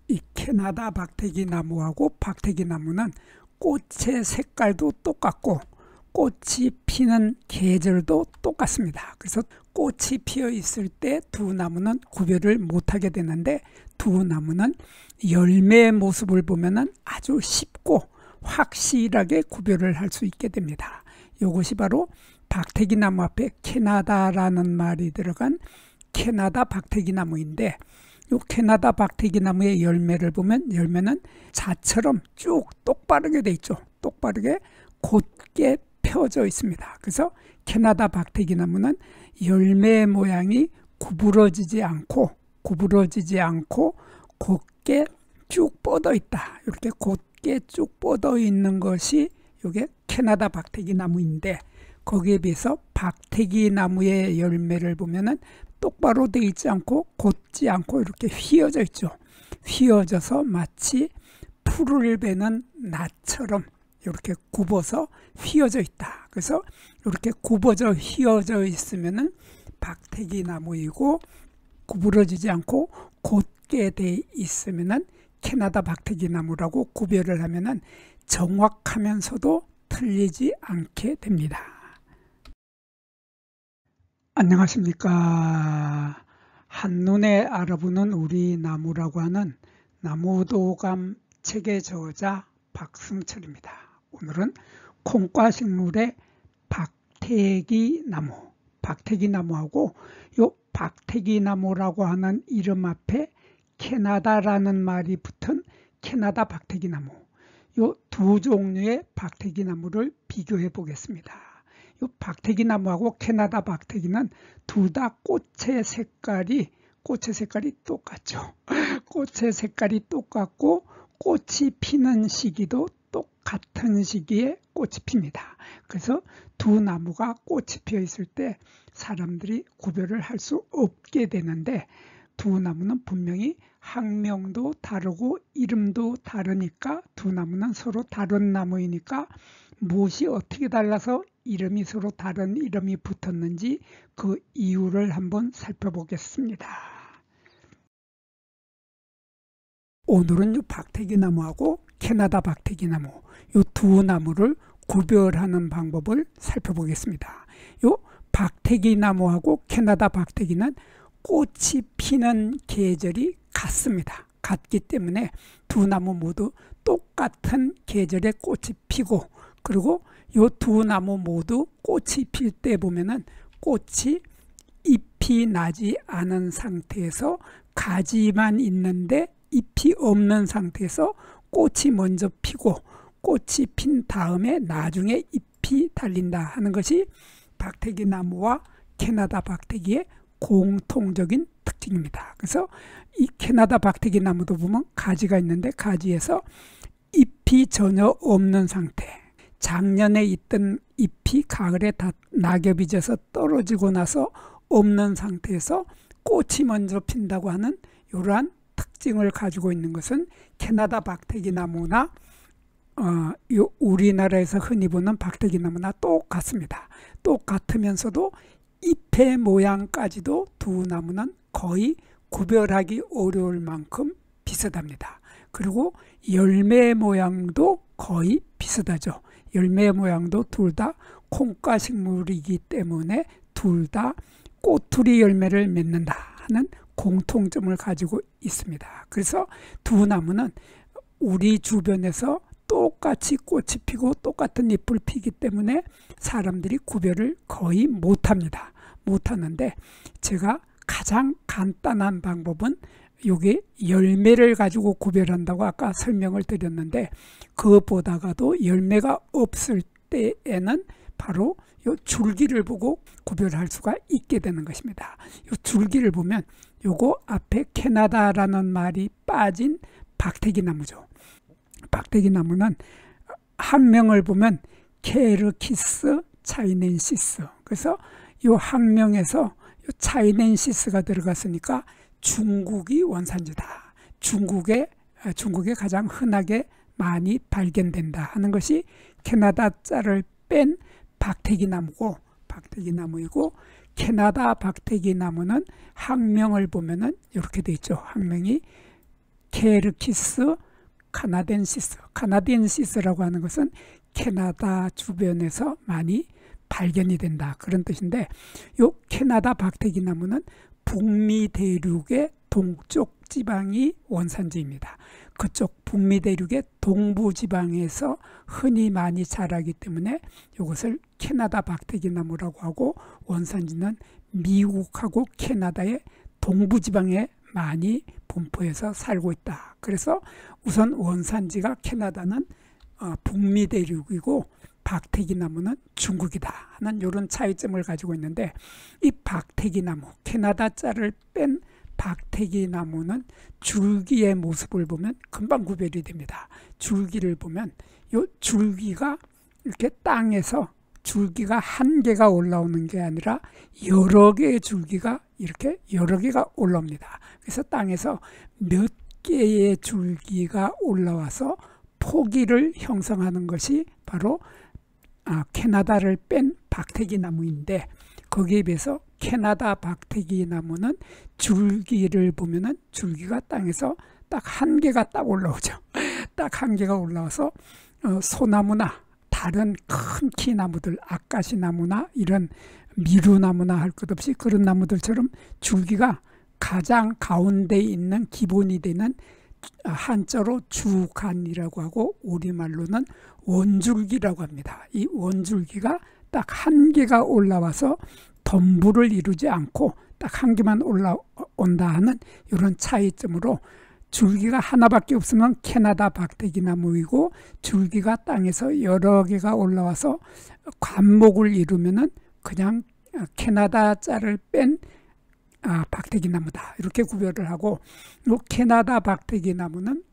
이 캐나다 박태기 나무하고 박태기 나무는 꽃의 색깔도 똑같고 꽃이 피는 계절도 똑같습니다. 그래서 꽃이 피어 있을 때 두 나무는 구별을 못하게 되는데, 두 나무는 열매의 모습을 보면 아주 쉽고 확실하게 구별을 할 수 있게 됩니다. 이것이 바로 박태기 나무 앞에 캐나다라는 말이 들어간 캐나다 박태기 나무인데, 이 캐나다 박태기 나무의 열매를 보면 열매는 자처럼 쭉 똑바르게 돼 있죠. 똑바르게 곧게 펴져 있습니다. 그래서 캐나다 박태기 나무는 열매 모양이 구부러지지 않고 곧게 쭉 뻗어 있다. 이렇게 곧게 쭉 뻗어 있는 것이 이게 캐나다 박태기 나무인데, 거기에 비해서 박태기 나무의 열매를 보면은 똑바로 되어 있지 않고 곧지 않고 이렇게 휘어져 있죠. 휘어져서 마치 풀을 베는 낫처럼 이렇게 굽어서 휘어져 있다. 그래서 이렇게 굽어져 휘어져 있으면은 박태기 나무이고, 구부러지지 않고 곧게 돼 있으면은 캐나다 박태기 나무라고 구별을 하면은 정확하면서도 틀리지 않게 됩니다. 안녕하십니까. 한눈에 알아보는 우리 나무라고 하는 나무도감 책의 저자 박승철입니다. 오늘은 콩과 식물의 박태기 나무하고 요 박태기 나무라고 하는 이름 앞에 캐나다라는 말이 붙은 캐나다 박태기 나무, 요 두 종류의 박태기 나무를 비교해 보겠습니다. 요 박태기 나무하고 캐나다 박태기는 둘 다 꽃의 색깔이 똑같죠. 꽃의 색깔이 똑같고 꽃이 피는 시기도 똑같은 시기에 꽃이 핍니다. 그래서 두 나무가 꽃이 피어 있을 때 사람들이 구별을 할 수 없게 되는데, 두 나무는 분명히 학명도 다르고 이름도 다르니까, 두 나무는 서로 다른 나무이니까 무엇이 어떻게 달라서 이름이 서로 다른 이름이 붙었는지 그 이유를 한번 살펴보겠습니다. 오늘은 이 박태기 나무하고 캐나다 박태기 나무, 이 두 나무를 구별하는 방법을 살펴보겠습니다. 이 박태기 나무하고 캐나다 박태기는 꽃이 피는 계절이 같습니다. 같기 때문에 두 나무 모두 똑같은 계절에 꽃이 피고, 그리고 이 두 나무 모두 꽃이 필 때 보면은 꽃이 잎이 나지 않은 상태에서 가지만 있는데 잎이 없는 상태에서 꽃이 먼저 피고, 꽃이 핀 다음에 나중에 잎이 달린다 하는 것이 박태기 나무와 캐나다 박태기의 공통적인 특징입니다. 그래서 이 캐나다 박태기 나무도 보면 가지가 있는데, 가지에서 잎이 전혀 없는 상태, 작년에 있던 잎이 가을에 다 낙엽이 져서 떨어지고 나서 없는 상태에서 꽃이 먼저 핀다고 하는 이러한 특징을 가지고 있는 것은 캐나다 박태기 나무나 우리나라에서 흔히 보는 박태기 나무나 똑같습니다. 똑같으면서도 잎의 모양까지도 두 나무는 거의 구별하기 어려울 만큼 비슷합니다. 그리고 열매 모양도 거의 비슷하죠. 열매 모양도 둘 다 콩과 식물이기 때문에 둘 다 꼬투리 열매를 맺는다 하는 공통점을 가지고 있습니다. 그래서 두 나무는 우리 주변에서 똑같이 꽃이 피고 똑같은 잎을 피기 때문에 사람들이 구별을 거의 못합니다. 못하는데, 제가 가장 간단한 방법은 요게 열매를 가지고 구별한다고 아까 설명을 드렸는데, 그보다가도 열매가 없을 때에는 바로 요 줄기를 보고 구별할 수가 있게 되는 것입니다. 요 줄기를 보면 요거 앞에 캐나다라는 말이 빠진 박태기 나무죠. 박태기 나무는 학명을 보면 케르키스 차이넨시스, 그래서 이 학명에서 요 차이넨시스가 들어갔으니까 중국이 원산지다, 중국에 가장 흔하게 많이 발견된다 하는 것이 캐나다 자를 뺀 박태기 나무이고, 캐나다 박태기 나무는 학명을 보면은 이렇게 돼 있죠. 학명이 케르키스 카나덴시스. 카나덴시스라고 하는 것은 캐나다 주변에서 많이 발견이 된다, 그런 뜻인데, 요 캐나다 박태기나무는 북미 대륙의 동쪽 지방이 원산지입니다. 그쪽 북미 대륙의 동부 지방에서 흔히 많이 자라기 때문에 이것을 캐나다 박태기나무라고 하고, 원산지는 미국하고 캐나다의 동부 지방에 많이 분포해서 살고 있다. 그래서 우선 원산지가 캐나다는 북미 대륙이고 박태기나무는 중국이다 하는 이런 차이점을 가지고 있는데, 이 박태기나무, 캐나다 자를 뺀 박태기나무는 줄기의 모습을 보면 금방 구별이 됩니다. 줄기를 보면 이 줄기가 이렇게 땅에서 줄기가 한 개가 올라오는 게 아니라 여러 개의 줄기가 이렇게 여러 개가 올라옵니다. 그래서 땅에서 몇 개의 줄기가 올라와서 포기를 형성하는 것이 바로 캐나다를 뺀 박태기나무인데, 거기에 비해서 캐나다 박태기나무는 줄기를 보면은 줄기가 땅에서 딱 한 개가 딱 올라오죠. 딱 한 개가 올라와서 소나무나 다른 큰 키 나무들, 아까시나무나 이런 미루나무나 할 것 없이 그런 나무들처럼 줄기가 가장 가운데 있는 기본이 되는, 한자로 주간이라고 하고 우리말로는 원줄기라고 합니다. 이 원줄기가 딱 한 개가 올라와서 덤불을 이루지 않고 딱 한 개만 올라온다 하는 이런 차이점으로, 줄기가 하나밖에 없으면 캐나다 박태기나무이고, 줄기가 땅에서 여러 개가 올라와서 관목을 이루면은 그냥 캐나다 자를 뺀 박태기나무다, 이렇게 구별을 하고, 이 캐나다 박태기나무는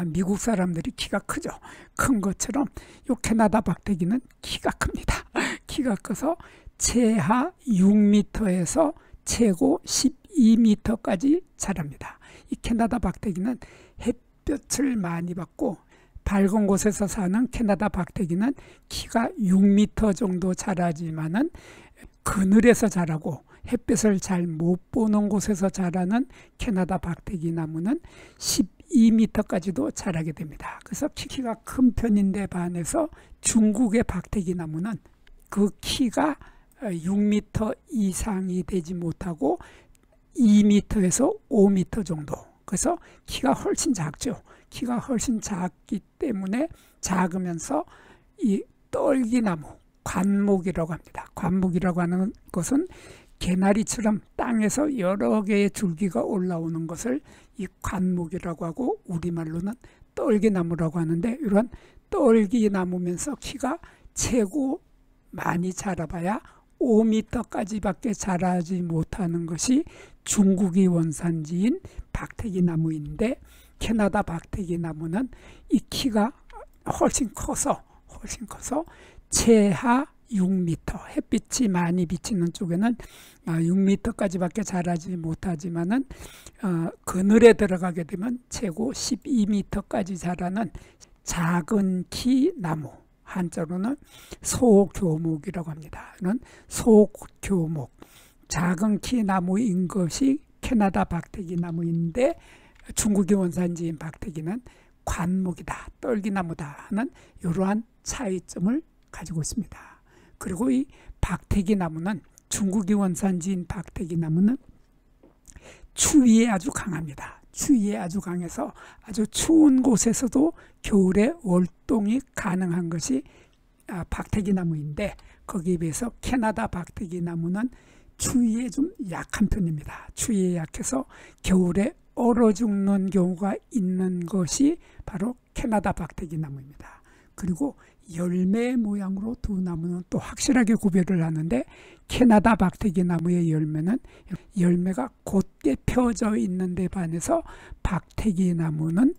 미국 사람들이 키가 크죠. 큰 것처럼 이 캐나다 박태기는 키가 큽니다. 키가 커서 최하 6m에서 최고 12m까지 자랍니다. 이 캐나다 박태기는 햇볕을 많이 받고 밝은 곳에서 사는 캐나다 박태기는 키가 6m 정도 자라지만은 그늘에서 자라고 햇볕을 잘 못 보는 곳에서 자라는 캐나다 박태기나무는 12m까지도 자라게 됩니다. 그래서 키가 큰 편인데 반해서 중국의 박태기나무는 그 키가 6m 이상이 되지 못하고 2m에서 5m 정도, 그래서 키가 훨씬 작죠. 키가 훨씬 작기 때문에 작으면서 이 떨기나무, 관목이라고 합니다. 관목이라고 하는 것은 개나리처럼 땅에서 여러 개의 줄기가 올라오는 것을 이 관목이라고 하고 우리말로는 떨기나무라고 하는데, 이런 떨기나무면서 키가 최고 많이 자라봐야 5m까지밖에 자라지 못하는 것이 중국이 원산지인 박태기나무인데, 캐나다 박태기나무는 이 키가 훨씬 커서 최하 6m, 햇빛이 많이 비치는 쪽에는 6m까지밖에 자라지 못하지만은 그늘에 들어가게 되면 최고 12m까지 자라는 작은 키 나무, 한자로는 소교목이라고 합니다. 이런 소교목, 작은 키 나무인 것이 캐나다 박태기나무인데, 중국의 원산지인 박태기는 관목이다, 떨기나무다 하는 이러한 차이점을 가지고 있습니다. 그리고 이 박태기나무는, 중국의 원산지인 박태기나무는 추위에 아주 강합니다. 추위에 아주 강해서 아주 추운 곳에서도 겨울에 월동이 가능한 것이 박태기나무인데, 거기에 비해서 캐나다 박태기나무는 추위에 좀 약한 편입니다. 추위에 약해서 겨울에 얼어 죽는 경우가 있는 것이 바로 캐나다 박태기나무입니다. 그리고 열매 모양으로 두 나무는 또 확실하게 구별을 하는데, 캐나다 박태기나무의 열매는 열매가 곧게 펴져 있는 데 반해서 박태기나무는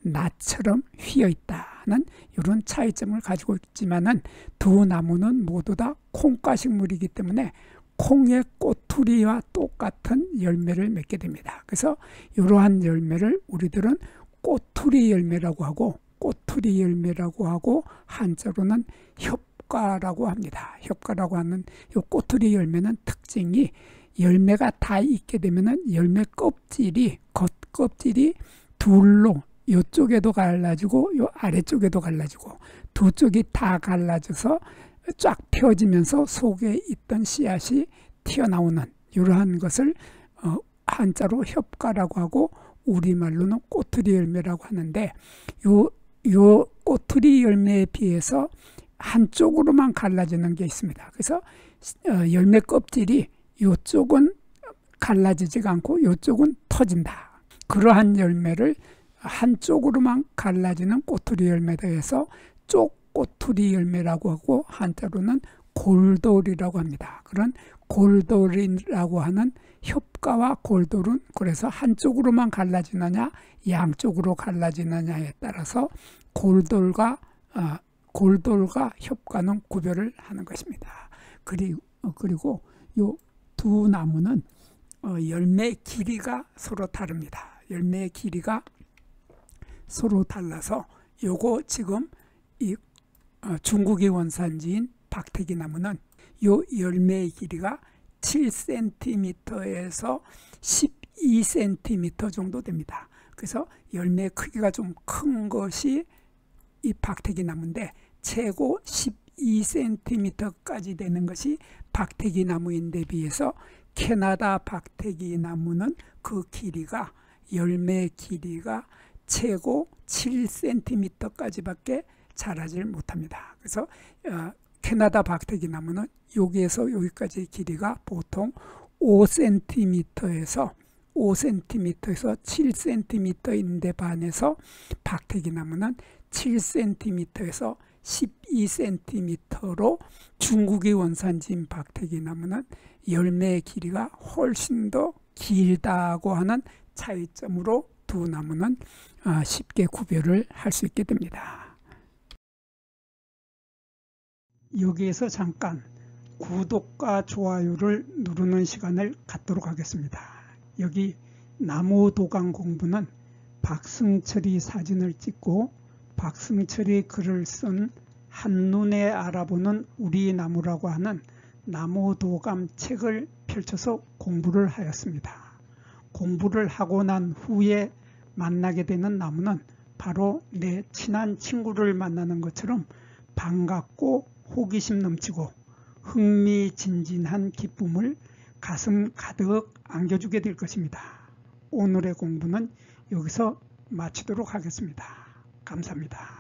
나처럼 휘어 있다는 이런 차이점을 가지고 있지만은, 두 나무는 모두 다 콩과식물이기 때문에 콩의 꼬투리와 똑같은 열매를 맺게 됩니다. 그래서 이러한 열매를 우리들은 꼬투리 열매라고 하고, 한자로는 협과라고 합니다. 협과라고 하는 이 꼬투리 열매는 특징이 열매가 다 익게 되면은 열매 껍질이 겉껍질이 둘로 이쪽에도 갈라지고 요 아래쪽에도 갈라지고 두 쪽이 다 갈라져서 쫙 펴지면서 속에 있던 씨앗이 튀어나오는 이러한 것을 한자로 협가라고 하고 우리말로는 꼬투리 열매라고 하는데 요 꼬투리 열매에 비해서 한쪽으로만 갈라지는 게 있습니다. 그래서 열매 껍질이 이쪽은 갈라지지가 않고 이쪽은 터진다. 그러한 열매를 한쪽으로만 갈라지는 꼬투리 열매에 해서 쪽꼬투리 열매라고 하고 한자로는 골돌이라고 합니다. 그런 골돌이라고 하는 협가와 골돌은 그래서 한쪽으로만 갈라지느냐 양쪽으로 갈라지느냐에 따라서 골돌과 협가는 구별을 하는 것입니다. 그리고 요 두 나무는 열매 길이가 서로 다릅니다. 열매의 길이가 서로 달라서 요거 지금 이 중국의 원산지인 박태기 나무는 요 열매의 길이가 7cm에서 12cm 정도 됩니다. 그래서 열매의 크기가 좀 큰 것이 이 박태기 나무인데 최고 12cm까지 되는 것이 박태기 나무인데 비해서 캐나다 박태기 나무는 그 길이가 열매 길이가 최고 7cm까지밖에 자라질 못합니다. 그래서 캐나다 박태기 나무는 여기에서 여기까지 길이가 보통 5cm에서 7cm인데 반해서 박태기 나무는 7cm에서 12cm로 중국의 원산지인 박태기 나무는 열매의 길이가 훨씬 더 길다고 하는 차이점으로 두 나무는 쉽게 구별을 할 수 있게 됩니다. 여기에서 잠깐 구독과 좋아요를 누르는 시간을 갖도록 하겠습니다. 여기 나무도감 공부는 박승철이 사진을 찍고 박승철이 글을 쓴 한눈에 알아보는 우리 나무라고 하는 나무도감 책을 펼쳐서 공부를 하였습니다. 공부를 하고 난 후에 만나게 되는 나무는 바로 내 친한 친구를 만나는 것처럼 반갑고 호기심 넘치고 흥미진진한 기쁨을 가슴 가득 안겨주게 될 것입니다. 오늘의 공부는 여기서 마치도록 하겠습니다. 감사합니다.